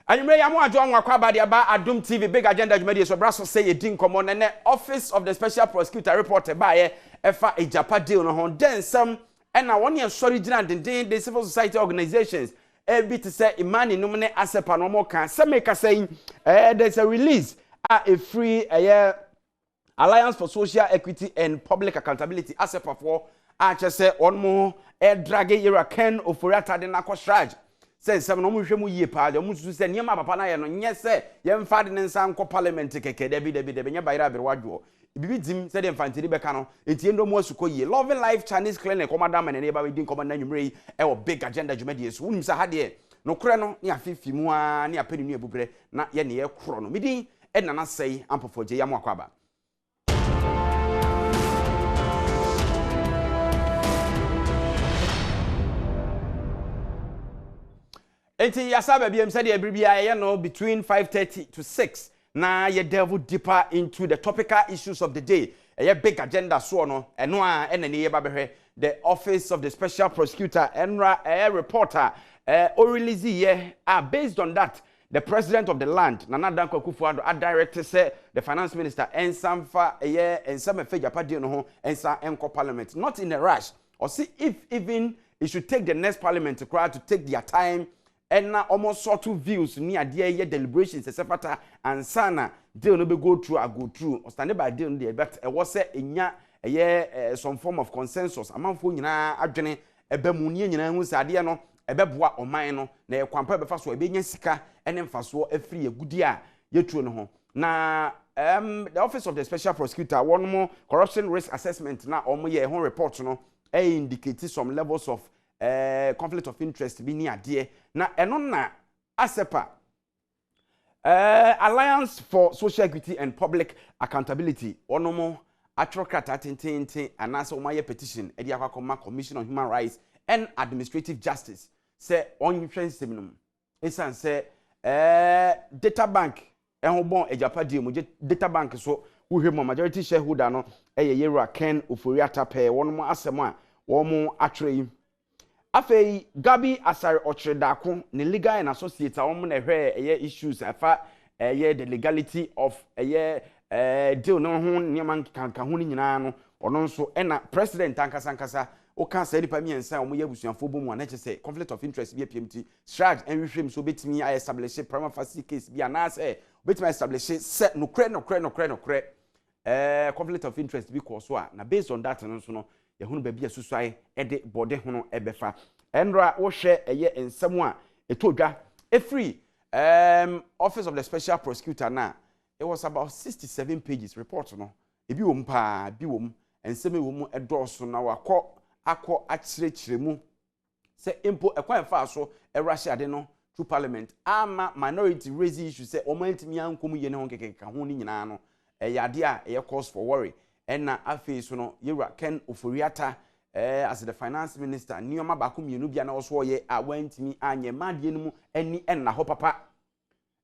Anyway, I'm going to join about Adom TV big agenda media so brasso say a din common and office of the special prosecutor reported by Agyapa deal no hon then some and now 1 year sorry the civil society organizations be to say imani nomine ASEPA no more can some make saying there's a release a free Alliance for Social Equity and Public Accountability ASEPA for just say one more drag era Ken Oforiata de Nakosraj. Say some no mu ye pa de mu su se niam papa na ye no nye se ye mfa de nsa nko parliament keke de bi nya bayra be wadwo bibi dim se de mfantiri beka no etie ndo mu asuko ye Loving Life Chinese Clinic komadam na ne ba we din komanda nwumre yi e wo big agenda dwumade so unim se ha de no kore no ne afifi mu a ne apani nu ebubre na ye ne ye koro no midin e na na sei ampofo je ya mu akwaba. Enti yasaba biem said every no between 5:30 to 6 na ye delve deeper into the topical issues of the day. A big agenda so no eno a ene ne ye ba behwe the office of the special prosecutor enra reporter o release ye based on that the president of the land Nana Dankwa Akufo-Addo directed say the finance minister ensamfa ensam Agyapa deal no ho ensa enko parliament not in a rush or see if even it should take the next parliament to take their time and now almost sort of views near dear deliberations etc. and sana deal no be go through or stand by deal there but was say some form of consensus among for nyina adwene ebe mu nie nyina hu sade no ebe boa oman no na ekwampa be fa so ebe nya sika ene mfaso afiri egudi a yetuo no ho na the office of the special prosecutor one more corruption risk assessment na omo ye ho report no indicate some levels of conflict of interest bi ni ade na eno na ASEPA Alliance for Social Equity and Public Accountability onomo atrokrata tintin anase omaye petition edi akakoma Commission on Human Rights and Administrative Justice say onhwehwe seminum esan say data bank ehobon Agyapa deal mo data bank so wohwe mo majority shareholder no yera Ken Oforiata pe wonomo asemo a womo atrei afei Gabi Asare Ochredako ne legal and associate awon na hwe issues afa the legality of deal no ho niam kanka ho nyina no ono nso na president ankasa o kan say nipa miensa o mo yabusuafo bomu anache say conflict of interest bi PMT strike enhwehwem so betimi establish prima facie case bi anase betimi establish set no kre conflict of interest bi ko so a na based on that no so no yehunu ba bia susai ede bode hono ebefa enra wo hwe ensem a etodwa free office of the special prosecutor na it was about 67 pages report no ebi wom pa bi wom ensem wom edoso na wakọ akirechiremu se impo ekwan fa so erahye ade no through parliament ama minority raise issue se omantimi ankom ye ne ho kekeka ho ni nyina no yade a cause for worry na afi so no yera Ken Oforiata as the finance minister nioma ba ko mienu bia na wo so ye a wantimi anye madie no mu ani na ho papa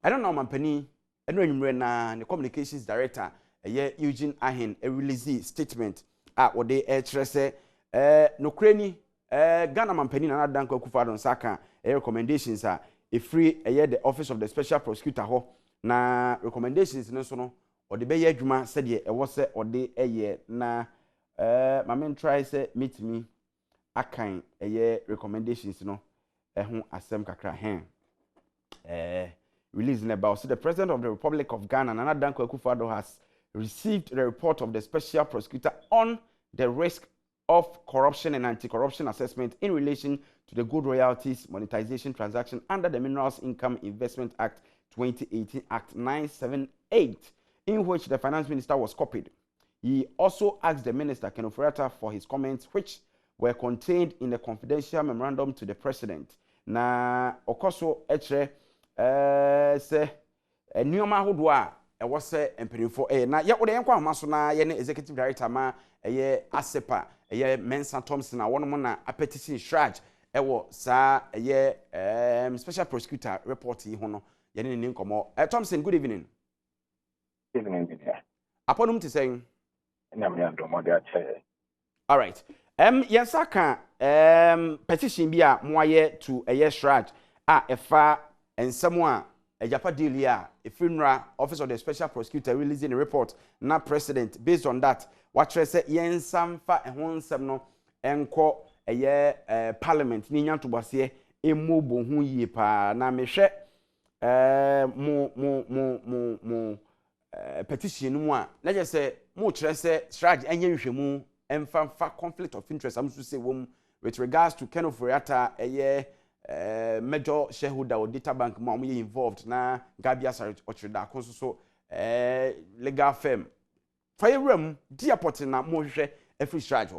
I don't know mampani eno anwumre na the communications director Eugene Ahin release statement wo de kire se no kreni Ghana mampani na Dankwa Akufo-Addo saka recommendations free the office of the special prosecutor ho na recommendations no so no or the be adwuma said ye was say or the na mamen try say meet me akan recommendations no ho asem kakra releasing about so the president of the Republic of Ghana Nana Dankwa Akufo-Addo has received the report of the special prosecutor on the risk of corruption and anti-corruption assessment in relation to the good royalties monetization transaction under the Minerals Income Investment Act 2018 Act 978 in which the finance minister was copied. He also asked the minister Ken Oforiata for his comments which were contained in the confidential memorandum to the president. Na okoso etre se nioma hodo a was say empenifo na ye wo de yenkwa maso na ye ne executive director ma ASEPA Mensa Thompson na wono mo na appetition shraj wo sa special prosecutor report yi ho no ye ne nkomo Thompson, good evening. Evening, yeah. Aponum to saying all right. Yensaka petition bi a moaye to shraj efa ensemo a Agyapa deal here, FINRA, Office of the Special Prosecutor, releasing a report, na president. Based on that, what I say, yen samfa and one semno, enko a year parliament, Nyan to Basie, a mobile who ye pa na me share mo petition one. Let's just say, more tresse, strategy, and yen and conflict of interest. I'm to say, with regards to Ken of Reata, a year. Major shareholder or data bank mommy involved na Gabia Otrida so legal firm fire room dear potting na more every strategy.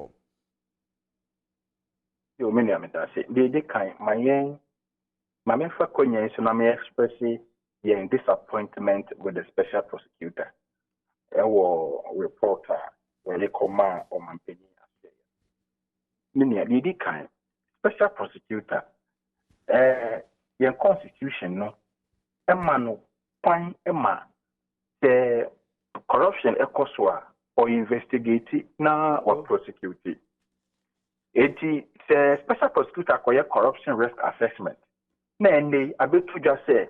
You many say they kind my main for Konya so na me express your disappointment with the special prosecutor. Our reporter when they come on my penny. Many they kind special prosecutor. Your constitution no emma no point emma the corruption ekoswa or investigate na or prosecute it the special prosecutor acquire corruption risk assessment na ende abetu just say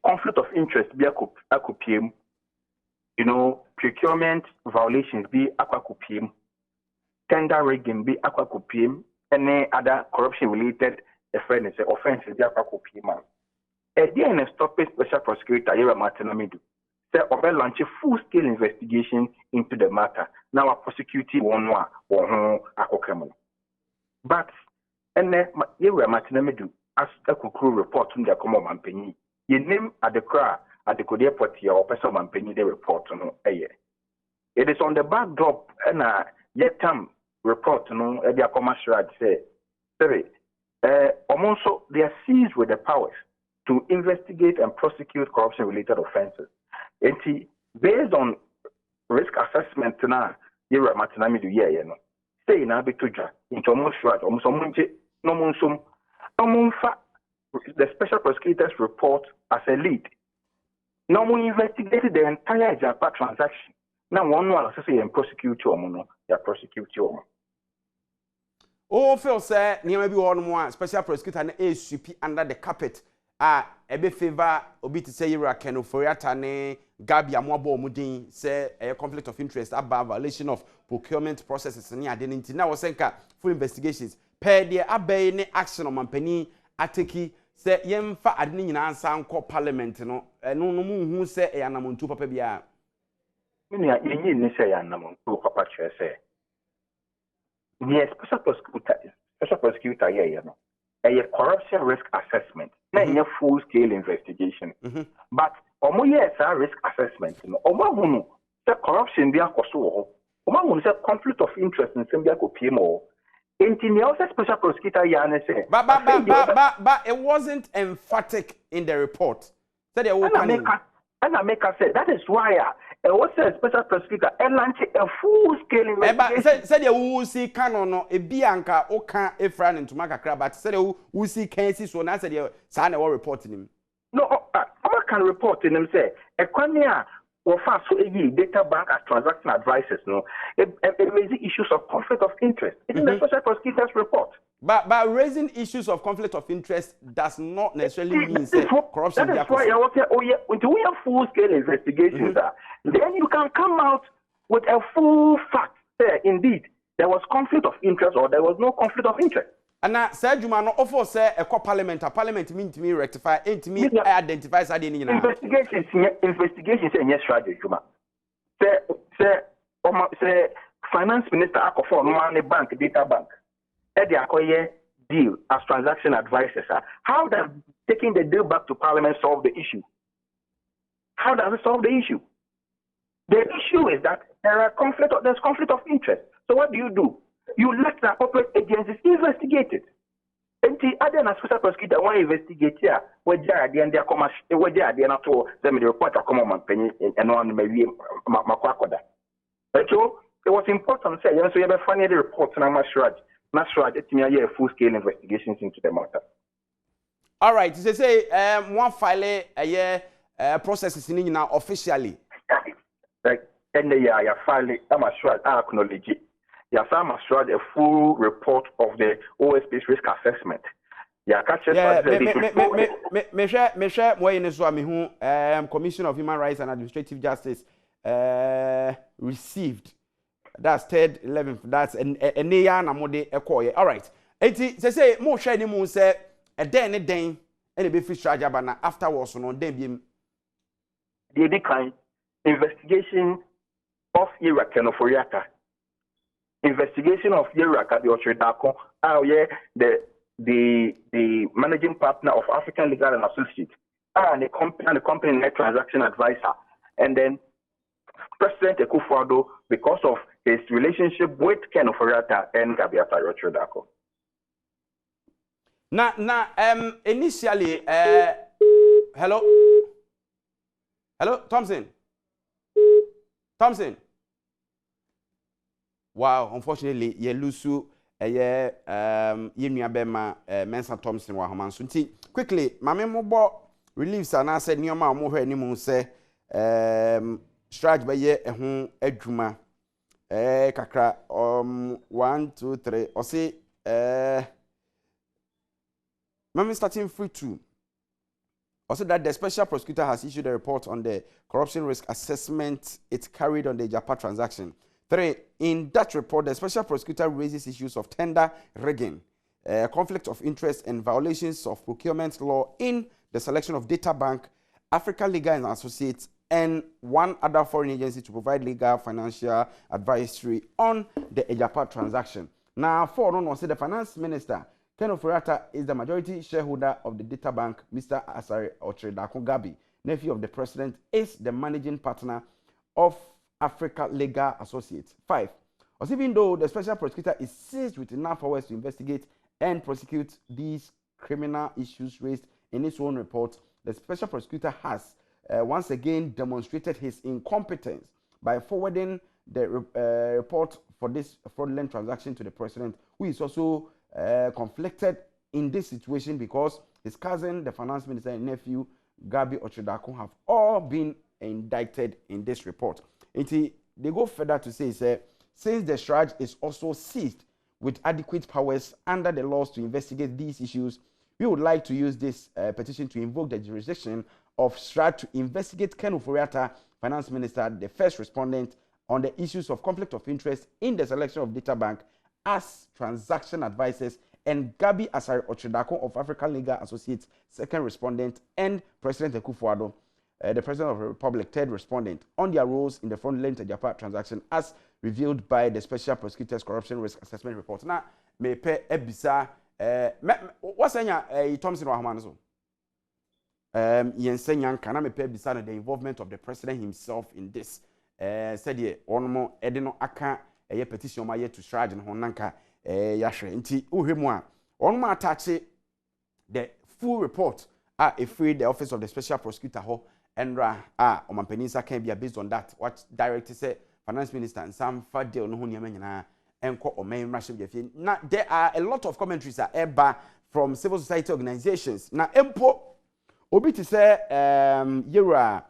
conflict of interest be akopiem procurement violations be akopiem tender rigging be akopiem any other corruption-related offenses, they are copying. Again, a stopping special prosecutor, Yera Martinamidu, said of launch a full-scale investigation into the matter. Now, a prosecuting one or a but, and Yera Martinamidu, as a crew report from the common penny, you name at the cry at the Kodia Portia or person penny they report on a year. It is on the backdrop and yet report no e dia commercial say sorry also they are seized with the powers to investigate and prosecute corruption related offenses and based on risk assessment na Yera Martinami do ye no say na betuja into almost no monsum the special prosecutor's report as a lead no we investigated the entire Agyapa transaction now one say and prosecute no ya prosecute you. Oh, Phil say, near maybe one more special prosecutor and ASEPA under the carpet. Ebe favor obi to say you can oforiata ne Gabia Mwabo Mudin say a conflict of interest about violation of procurement processes and identity. Now was full investigations. Per the abe ne action on mampeni ateki say yemfa adini na ansa nko parliament no mu say e anamuntu papa bia. Mini yenyi ni say anamuntu papa che say. Yes, special prosecutor here, a corruption risk assessment, not a full-scale investigation. But yes, a risk assessment. The corruption be a coso. Conflict of interest in Sambia PMO. In the special prosecutor here, say, but it wasn't emphatic in the report. Said and I make her say that is why what's a special prosecutor and launch a full-scale investigation. Said you see canon a bianca or can a friend into Macacra, but said you see cases when I said you sign a reporting him. No, I can report in him say a quania or fast so data bank as transaction advisors no it raises issues of conflict of interest. It's in the special prosecutor's report. But raising issues of conflict of interest does not necessarily mean corruption. That is why I was saying, until we have full-scale investigations, then you can come out with a full fact. Indeed, there was conflict of interest or there was no conflict of interest. And now, Sir Juma, no offer say a parliament mean to me rectify, ain't me identify side in investigations and yes, strategy, Juma. Say, Finance Minister Akofo money bank, data bank. They acquire deal as transaction advisors. How does taking the deal back to Parliament solve the issue? How does it solve the issue? The issue is that there's conflict of interest. So what do? You let the appropriate agencies investigate it. And the other special prosecutor want to investigate here. Where they are the commercial, where they are the NATO. Them the report are common penny and on maybe makwakoda. So it was important to say. So you have a funny report and I'm not sure it's me a full-scale investigations into the matter. All right. So say one file a year process is in now officially. And the year file I'm sure I acknowledge it. Yes, I'm sure a full report of the OSP's risk assessment. Yeah, catch it. Yeah, me share more in so me who Commission of Human Rights and Administrative Justice received. That's 3rd, 11th. That's a near na mode ekoye. All right. Enti say mo share ni mu say a den and a be fish Agyapa na afterwards no den bi the kind investigation of Iraq and of Oriaka. Investigation of Iraq at the Ochredako, the managing partner of African Legal and Associates, and the company net transaction advisor, and then President Akufo-Addo because of his relationship with Ken Oforiatta and Gabiata Ochredako. Initially hello Thompson. Wow, unfortunately, ye lusu bema Mensa Thompson wa homanso nti quickly mame mobo reliefs and said nioma mo hwe ni mu se strike be ye ehun adwuma kakra 1 2 3 o say mame starting free 2. Also, that the special prosecutor has issued a report on the corruption risk assessment it carried on the Agyapa transaction. 3. In that report, the special prosecutor raises issues of tender rigging, conflict of interest, and violations of procurement law in the selection of Data Bank, Africa Legal and Associates, and one other foreign agency to provide legal financial advisory on the Agyapa transaction. Now, for no say the finance minister, Ken Oforiatta, is the majority shareholder of the Data Bank. Mr. Asare Ochredako Gabi, nephew of the president, is the managing partner of Africa Legal Associates. 5. Also, even though the special prosecutor is seized with enough hours to investigate and prosecute these criminal issues raised in his own report, the special prosecutor has once again demonstrated his incompetence by forwarding the report for this fraudulent transaction to the president, who is also conflicted in this situation because his cousin, the finance minister, and nephew, Gabi Ochredako, have all been indicted in this report. They go further to say, since the charge is also seized with adequate powers under the laws to investigate these issues, we would like to use this petition to invoke the jurisdiction of STRAD to investigate Ken Oforiatta, finance minister, the first respondent, on the issues of conflict of interest in the selection of Data Bank as transaction advisors, and Gabi Asare Ochredako of African Legal Associates, second respondent, and President Akufo-Addo, the President of the Republic, third respondent, on their roles in the fraudulent Agyapa transaction as revealed by the Special Prosecutor's Corruption Risk Assessment Report. Now, me pe ebisa, what's Thompson or Hamanazo? Yensenyan kana me pe ebisa the involvement of the President himself in this. Said ye, one more edino aka a petition ma yet to charge and honanka yashre. Nti uhemwa, one more attach the full report free the Office of the Special Prosecutor ho. Enra Omanpenisa can be based on that. What director said, Finance Minister and some fat deal no hunyamena and or main Russian. Now there are a lot of commentaries from civil society organizations. Now Empo Obi to say Yura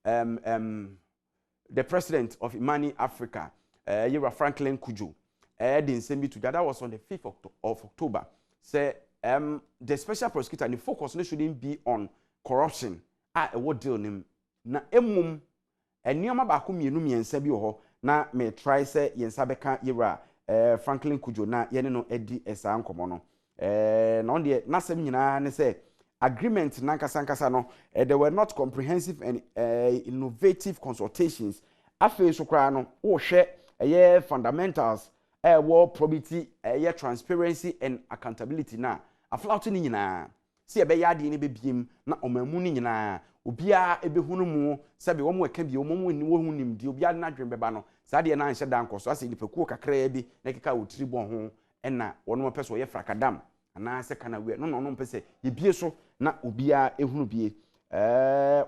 the president of Imani Africa, Yura Franklin Kujo, Edin Sembi to that was on the 5th of October. Say the special prosecutor and the focus shouldn't be on corruption. What deal nim na emum enioma ba ko mienu miensa bi ho na me try say yensa beka yira Franklin Kujo na yene no edi esa nkomo no na on de nasem nyina ne say agreement na nkasa no there were not comprehensive and innovative consultations afi so kra no wo hwe fundamentals wo probity transparency and accountability na aflaut ni nyina si ebe ya de ni bebiem na omamu ni nyina obia ebehunu mu sabe wo mu eka bi omamu ni wo hunim di obia na dwen beba no sa de na anhye dan koso ase nipakuo kakra bi na keka wotiri bon ho ena wono peso ye frakadam ana se kana we no pese ye bie so na obia ehunu bie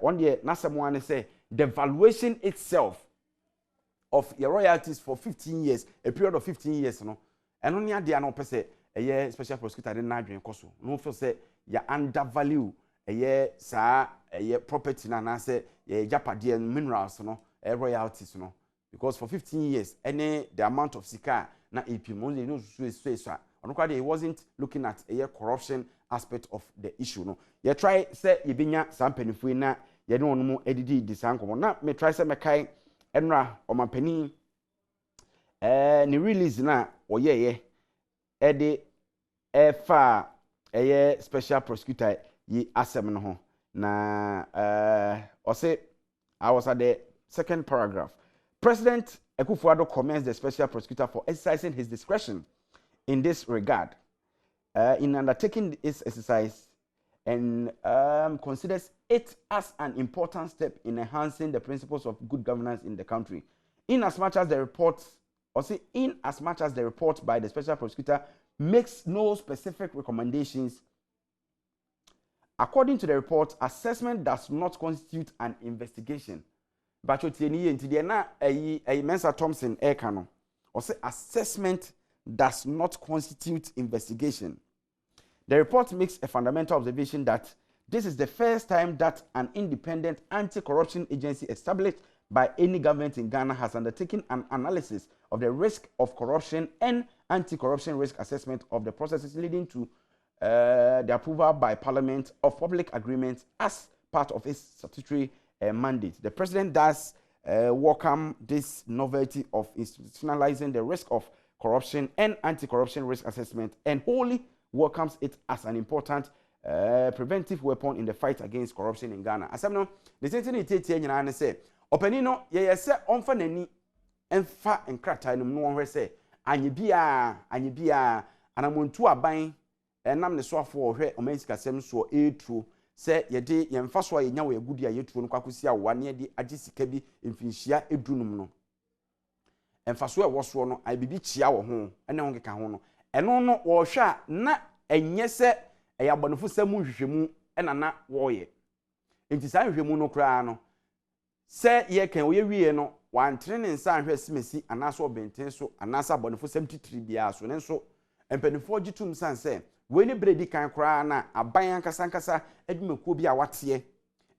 one de na semwa ne say the valuation itself of your royalties for 15 years, a period of 15 years no eno ne ade na pese eye special prosecutor de na adwen koso no feel say ya undervalue sa property na say Agyapa minerals no royalties no because for 15 years the amount of sika na EP money no so he wasn't looking at corruption aspect of the issue no you try say you binya some penifui na ye no no mu edidi di sankomo na me try say me kai enra omampani ni release na oyeye ede fa special prosecutor yi asem no ho na say I was at the second paragraph. President Akufo-Addo commends the special prosecutor for exercising his discretion in this regard in undertaking this exercise and considers it as an important step in enhancing the principles of good governance in the country. In as much as the report by the special prosecutor makes no specific recommendations, according to the report, assessment does not constitute an investigation. But what you need to na Mensa Thompson Ekano or say assessment does not constitute investigation. The report makes a fundamental observation that this is the first time that an independent anti-corruption agency established by any government in Ghana has undertaken an analysis of the risk of corruption and anti-corruption risk assessment of the processes leading to the approval by Parliament of public agreements as part of its statutory mandate. The President does welcome this novelty of institutionalizing the risk of corruption and anti-corruption risk assessment and wholly welcomes it as an important preventive weapon in the fight against corruption in Ghana. As I know, the same thing it is say, Openino, ye say, onfa nani, enfa enkrata no no say, anyibia, anamuntu aban, enam ne so afo hwe omansika sem so etru, say ye de ye mfa so ye nya we agudi a yetru no kwakosi a wane de agisika bi mfinhia edunum no. Emfa so e wo so no, abibi chia wo ho, ene ho keka ho no. Eno no wo hwe na enye se eya bonofo samu hwehwemu ena na wo ye. Enti sa hwehwemu no kra no. Se ye kan wo ye wie no, wantre ne nsa hwe simesi anaso obenten so anasa bonofo sam titiri bia so ne nso empanifo gitum san se we ne bredi kan kra na aban ankasa adwumekuo bi a wate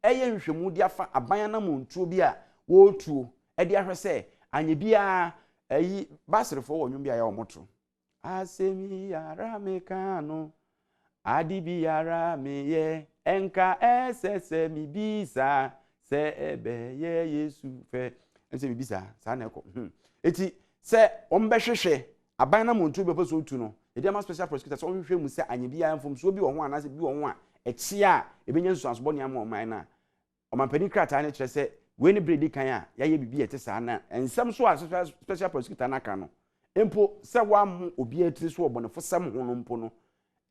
eye nhwemu di afa aban na montuo bi a wo tuo edi ahwe se anye bia ayi basrefo wo nwum bia ya omoto asemi yara mekano adi bi yara meye enka esese mi bisa se ebe ye yesu fe ense mi bisa sa na eko eti se ombehwehwe aban na montuo be poso tu no edi ama special prosecutor so hwehwe mu se anye bia mfom so bi wo ho anase bi wo ho a echi a ebenya nsuanso bo ne ama oman na omampani krata ne kire se we ne bredi kan a ya ye bibi ete sa na ensem so a special prosecutor na ka no empo se wa mu obi atiri so obonefo sam ho no mpo no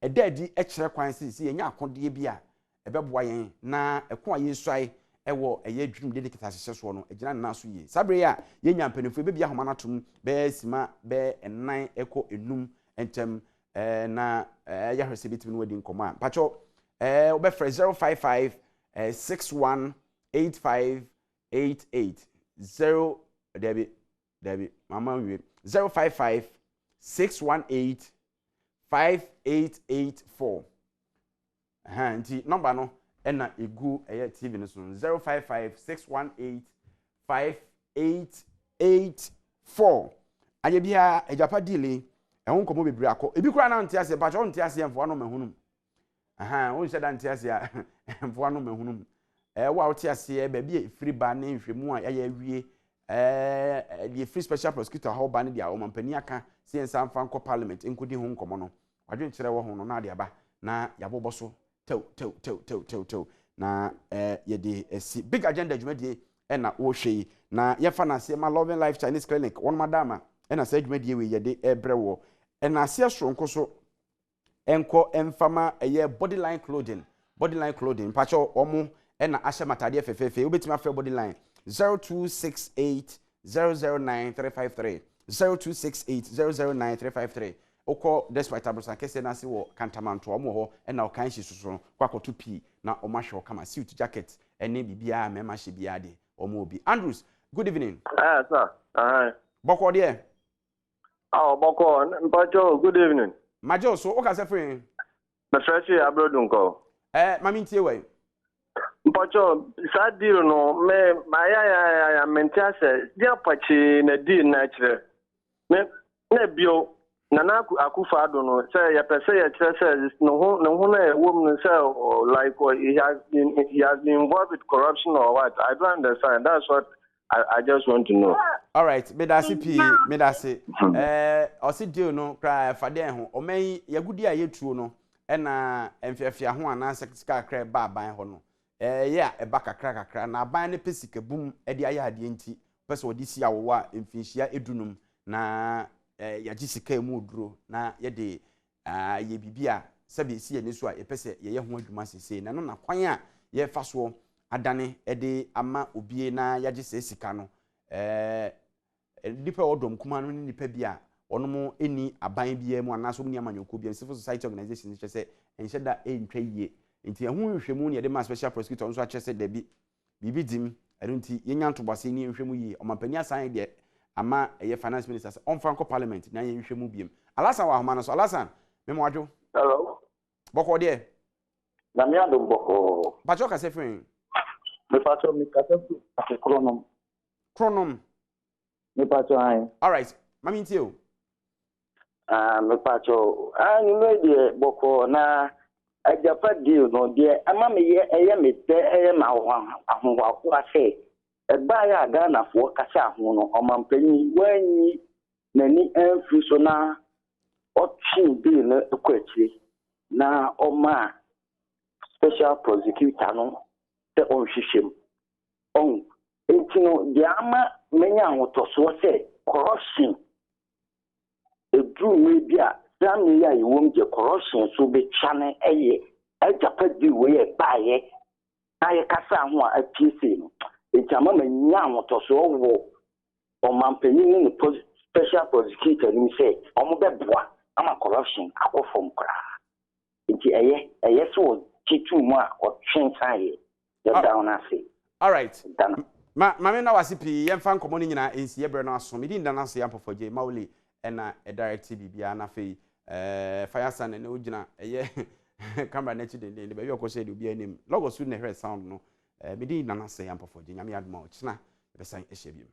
edadi e kire kwan si ye nya akode bi a ebeboa yen na eko a yesuai ewo eye adwum de dikita hyehyɛ so no agina na so ye sabre ya ye nya mpanefo be bia homa na tom be sima be enan eko enum entem na ya hwese bitimi no wadi nkoma pacho obe frɛ 055 618588 0 Debbie mama we 055 618 5884 nti number no ena egu TV no so 055 618 5884 anye bia Agyapa delay ehun komo bebre akọ ebi kura na ntiase ba cho ntiase enfo no mahunum won hye da ntiase a enfo no mahunum wa otiase ba bi efiri ba na nhwemu a ya awie the free special prosecutor how ba ne dia omampani aka se ensa mfa nko parliament enkodi ho nkomo no wadwen kire wo ho no na de aba na yabobo so tew na ye de esi big agenda dwumadie na wo hwe na ye fa na se ma Loving Life Chinese Clinic won madama na se dwumadie we ye de ebre wo na se soronko so enko emfama eye bodyline clothing pacho omo na ahye matade fefefe obetima fe bodyline 0268 009 353 0268 009 353 oko despite abrosan kese na se wo kantamanto omo ho na o kan hye susu kwakoto pi na o ma hwe kama suit jacket ene bibia mema hye bia de omo obi Andrews good evening sir boko de boko mpacho good evening majo so o ka se free na fresh abrodunko mami ntie we mpacho sa deal no me ya mentiase dia pachi na deal na kire me na bio Nana Akufo-Addo no say ya pese ya kire say no na wom say like he has been involved with corruption or what. I don't understand. That's what I just want to know. All right, medasi medasi osi deal no cry fade ho omen yagudi a yetuo no na emfiafia ho ana sika kra ba ban ho no ya eba kakra na ban ne pesika bum de aye ade enti pese odi si awowa emfinhia edunum na yaji sika emu duro na ye de ye bibia sabe si ye ne so a ye pese ye ho adwuma sese na no na kwan a ye fa so adane de ama obie na yaji sika no nipa Adom kuma no nipa bia onomo eni aban bia mu anaso mu ni amanyoko bia civil society organization che se enhye da entwa yie enti ehun nhwemu ne de ma special prosecutor nso a che se da bibi dim enti yenya ntobase ni nhwemu yie omampani asan de ama eye finance minister se on franco parliament na ye nhwemu biem alasan wa homa no so alasan memo adwo Hello. boko de Na me Adom boko. pacho ka se frin Me pacho me kase kronom. Me pacho ai. all right mami ntio Me pacho ani me de boko na Agyapa deal no de ama me ye eye me te eye ma ahonwa ko ase eba ya Ghana fo kasa ho no omampani wanyi nani amfri so na option deal na ekwatire na oma special prosecutor no te on hwehwem on entino de ama menya ahotoso se corruption edru me bia dan ya yiwom je corruption so be chane eye Agyapa di we e baaye aye kasa ho a apc no etama menya ahotoso wo omampani ni special prosecutor ni say omo beboa ama corruption akofom kra enti eye so chitu mu a otwensaye ya down ase. all right mame na wasipi yemfa nkomo ni nyina ensi ebre no aso medi nda na so yampofoje mauli na direct bibia na fei fire sun na ogina eye camera na chide de be yoko se de obi anim logo su na hear sound no medi nda na so yampofoje nyame adoma o china be san ehye biem